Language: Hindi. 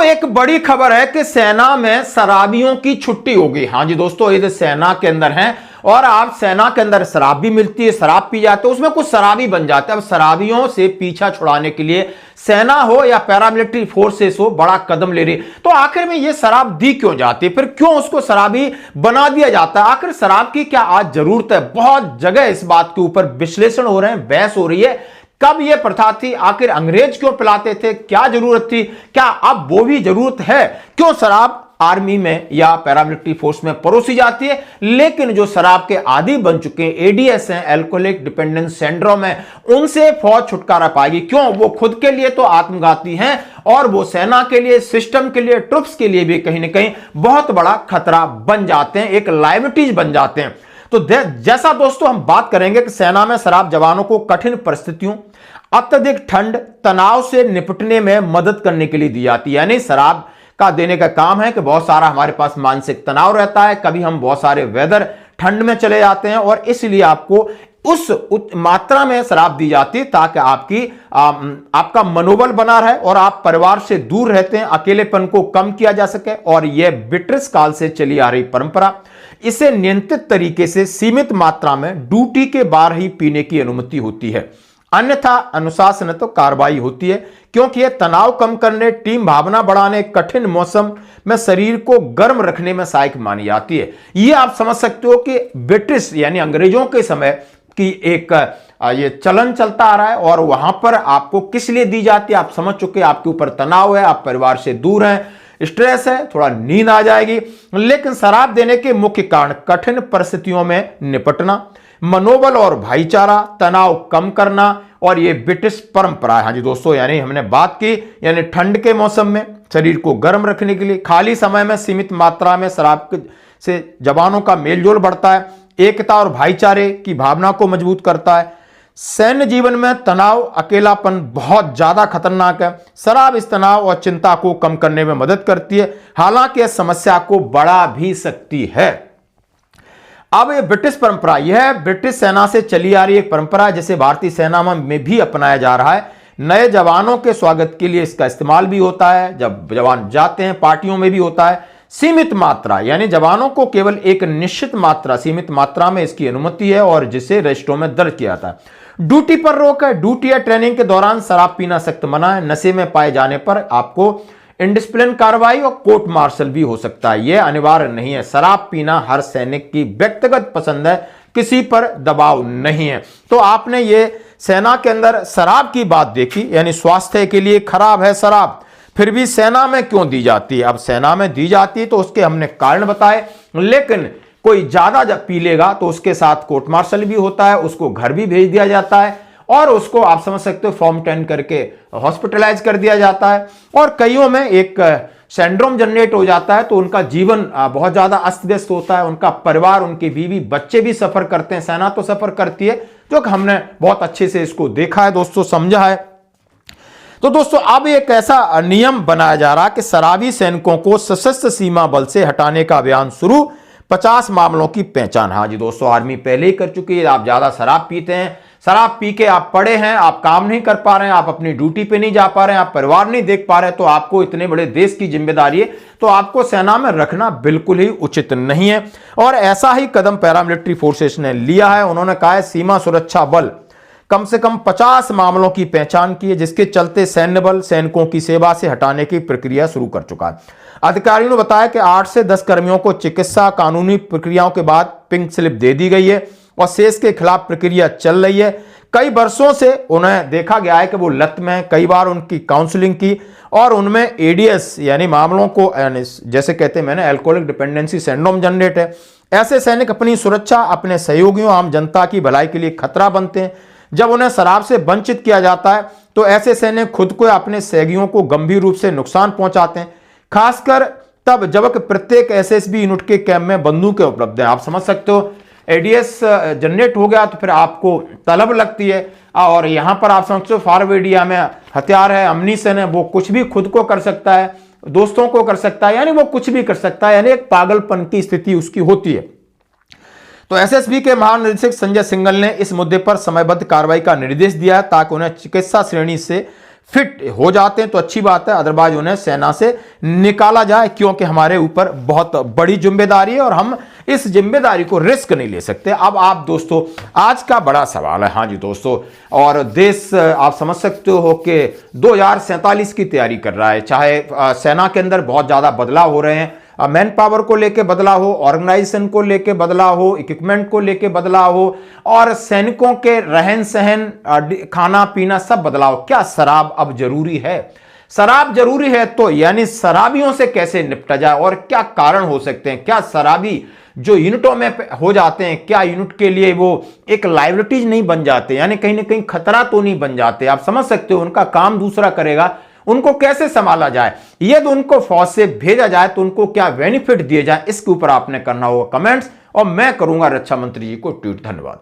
एक बड़ी खबर है कि सेना में शराबियों की छुट्टी होगी। हाँ जी दोस्तों, ये सेना के अंदर हैं और आप सेना के अंदर शराब भी मिलती है, शराब पी जाते हैं, उसमें कुछ शराबी बन जाते हैं। अब शराबियों से पीछा छुड़ाने के लिए सेना हो या पैरामिलिट्री फोर्सेस हो बड़ा कदम ले रही। तो आखिर में ये शराब दी क्यों जाती है, फिर क्यों उसको शराबी बना दिया जाता है, आखिर शराब की क्या आज जरूरत है? बहुत जगह इस बात के ऊपर विश्लेषण हो रहे हैं, बहस हो रही है। कब यह प्रथा थी, आखिर अंग्रेज क्यों पिलाते थे, क्या जरूरत थी, क्या अब वो भी जरूरत है? क्यों शराब आर्मी में या पैरामिलिट्री फोर्स में परोसी जाती है, लेकिन जो शराब के आदी बन चुके हैं, एडीएस हैं, अल्कोहलिक डिपेंडेंस सिंड्रोम है, उनसे फौज छुटकारा पाएगी? क्यों? वो खुद के लिए तो आत्मघाती हैं और वो सेना के लिए, सिस्टम के लिए, ट्रुप्स के लिए भी कहीं ना कहीं बहुत बड़ा खतरा बन जाते हैं, एक लायबिलिटीज बन जाते हैं। तो जैसा दोस्तों हम बात करेंगे कि सेना में शराब जवानों को कठिन परिस्थितियों, अत्यधिक ठंड, तनाव से निपटने में मदद करने के लिए दी जाती है। यानी शराब का देने का काम है कि बहुत सारा हमारे पास मानसिक तनाव रहता है, कभी हम बहुत सारे वेदर ठंड में चले जाते हैं और इसलिए आपको उस मात्रा में शराब दी जाती है ताकि आपका मनोबल बना रहे और आप परिवार से दूर रहते हैं, अकेलेपन को कम किया जा सके। और यह ब्रिटिश काल से चली आ रही परंपरा, इसे नियंत्रित तरीके से सीमित मात्रा में ड्यूटी के बाहर ही पीने की अनुमति होती है, अन्यथा अनुशासन तो कार्रवाई होती है, क्योंकि यह तनाव कम करने, टीम भावना बढ़ाने, कठिन मौसम में शरीर को गर्म रखने में सहायक मानी जाती है। यह आप समझ सकते हो कि ब्रिटिश यानी अंग्रेजों के समय की एक ये चलन चलता आ रहा है और वहां पर आपको किस लिए दी जाती है आप समझ चुके। आपके ऊपर तनाव है, आप परिवार से दूर हैं, स्ट्रेस है, थोड़ा नींद आ जाएगी। लेकिन शराब देने के मुख्य कारण कठिन परिस्थितियों में निपटना, मनोबल और भाईचारा, तनाव कम करना और ये ब्रिटिश परंपरा है। हाँ जी दोस्तों, यानी हमने बात की यानी ठंड के मौसम में शरीर को गर्म रखने के लिए, खाली समय में सीमित मात्रा में शराब से जवानों का मेलजोल बढ़ता है, एकता और भाईचारे की भावना को मजबूत करता है। सैन्य जीवन में तनाव, अकेलापन बहुत ज्यादा खतरनाक है। शराब इस तनाव और चिंता को कम करने में मदद करती है, हालांकि इस समस्या को बढ़ा भी सकती है। अब ये ब्रिटिश परंपरा, यह ब्रिटिश सेना से चली आ रही एक परंपरा जिसे भारतीय सेना में भी अपनाया जा रहा है। नए जवानों के स्वागत के लिए इसका इस्तेमाल भी होता है, जब जवान जाते हैं पार्टियों में भी होता है। सीमित मात्रा यानी जवानों को केवल एक निश्चित मात्रा, सीमित मात्रा में इसकी अनुमति है और जिसे रजिस्टरों में दर्ज किया जाता है। ड्यूटी पर रोक है, ड्यूटी या ट्रेनिंग के दौरान शराब पीना सख्त मना है। नशे में पाए जाने पर आपको इंडिसिप्लिन कार्रवाई और कोर्ट मार्शल भी हो सकता है, यह अनिवार्य नहीं है। शराब पीना हर सैनिक की व्यक्तिगत पसंद है, किसी पर दबाव नहीं है। तो आपने ये सेना के अंदर शराब की बात देखी, यानी स्वास्थ्य के लिए खराब है शराब, फिर भी सेना में क्यों दी जाती है? अब सेना में दी जाती है तो उसके हमने कारण बताए, लेकिन कोई ज्यादा जब पी लेगा तो उसके साथ कोर्ट मार्शल भी होता है, उसको घर भी भेज दिया जाता है और उसको आप समझ सकते हो फॉर्म 10 करके हॉस्पिटलाइज कर दिया जाता है। और कईयों में एक सिंड्रोम जनरेट हो जाता है, तो उनका जीवन बहुत ज्यादा अस्त व्यस्त होता है, उनका परिवार, उनकी बीवी बच्चे भी सफर करते हैं, सेना तो सफर करती है, जो कि हमने बहुत अच्छे से इसको देखा है दोस्तों, समझा है। तो दोस्तों अब एक ऐसा नियम बनाया जा रहा कि शराबी सैनिकों को सशस्त्र सीमा बल से हटाने का अभियान शुरू, 50 मामलों की पहचान। हाँ जी दोस्तों, आर्मी पहले ही कर चुकी है। आप ज्यादा शराब पीते हैं, शराब पी के आप पड़े हैं, आप काम नहीं कर पा रहे हैं, आप अपनी ड्यूटी पे नहीं जा पा रहे हैं, आप परिवार नहीं देख पा रहे हैं, तो आपको इतने बड़े देश की जिम्मेदारी है, तो आपको सेना में रखना बिल्कुल ही उचित नहीं है। और ऐसा ही कदम पैरामिलिट्री फोर्सेस ने लिया है। उन्होंने कहा है सीमा सुरक्षा बल कम से कम 50 मामलों की पहचान की है, जिसके चलते सैन्य बल सैनिकों की सेवा से हटाने की प्रक्रिया शुरू कर चुका है। अधिकारियों ने बताया कि 8 से 10 कर्मियों को चिकित्सा कानूनी प्रक्रियाओं के बाद पिंक स्लिप दे दी गई है और शेष के खिलाफ प्रक्रिया चल रही है। कई वर्षों से उन्हें देखा गया है कि वो लत में, कई बार उनकी काउंसलिंग की और उनमें एडीएस यानी मामलों को, जैसे कहते हैं मैंने, अल्कोहलिक डिपेंडेंसी सिंड्रोम जनरेट है। ऐसे सैनिक अपनी सुरक्षा, अपने सहयोगियों, आम जनता की भलाई के लिए खतरा बनते हैं। जब उन्हें शराब से वंचित किया जाता है तो ऐसे सैनिक खुद को, अपने सहयोगियों को गंभीर रूप से नुकसान पहुंचाते हैं, खासकर तब जब प्रत्येक एसएसबी यूनिट के कैंप में बंदूकें उपलब्ध हैं। आप समझ सकते हो, एडीएस जनरेट हो गया तो फिर आपको तलब लगती है और यहां पर आप समझते हो फॉरवर्ड एरिया में हथियार है, अम्नीशन है, वो कुछ भी खुद को कर सकता है, दोस्तों को कर सकता है, यानी वो कुछ भी कर सकता है, यानी एक पागलपन की स्थिति उसकी होती है। तो एसएसबी के महानिदेशक संजय सिंघल ने इस मुद्दे पर समयबद्ध कार्रवाई का निर्देश दिया है ताकि उन्हें चिकित्सा श्रेणी से फिट हो जाते हैं तो अच्छी बात है, अदरवाइज उन्हें सेना से निकाला जाए, क्योंकि हमारे ऊपर बहुत बड़ी जिम्मेदारी है और हम इस जिम्मेदारी को रिस्क नहीं ले सकते। अब आप दोस्तों, आज का बड़ा सवाल है, हाँ जी दोस्तों, और देश आप समझ सकते हो कि 2047 की तैयारी कर रहा है, चाहे सेना के अंदर बहुत ज्यादा बदलाव हो रहे हैं, मैन पावर को लेके बदलाव हो, ऑर्गेनाइजेशन को लेके बदलाव हो, इक्विपमेंट को लेके बदलाव हो, और सैनिकों के रहन सहन, खाना पीना सब बदलाव। क्या शराब अब जरूरी है? शराब जरूरी है तो यानी शराबियों से कैसे निपटा जाए और क्या कारण हो सकते हैं? क्या शराबी जो यूनिटों में हो जाते हैं, क्या यूनिट के लिए वो एक लायबिलिटीज नहीं बन जाते, यानी कहीं ना कहीं खतरा तो नहीं बन जाते? आप समझ सकते हो, उनका काम दूसरा करेगा, उनको कैसे संभाला जाए? यदि उनको फौज से भेजा जाए तो उनको क्या बेनिफिट दिए जाए, इसके ऊपर आपने करना होगा कमेंट्स, और मैं करूंगा रक्षा मंत्री जी को ट्वीट। धन्यवाद।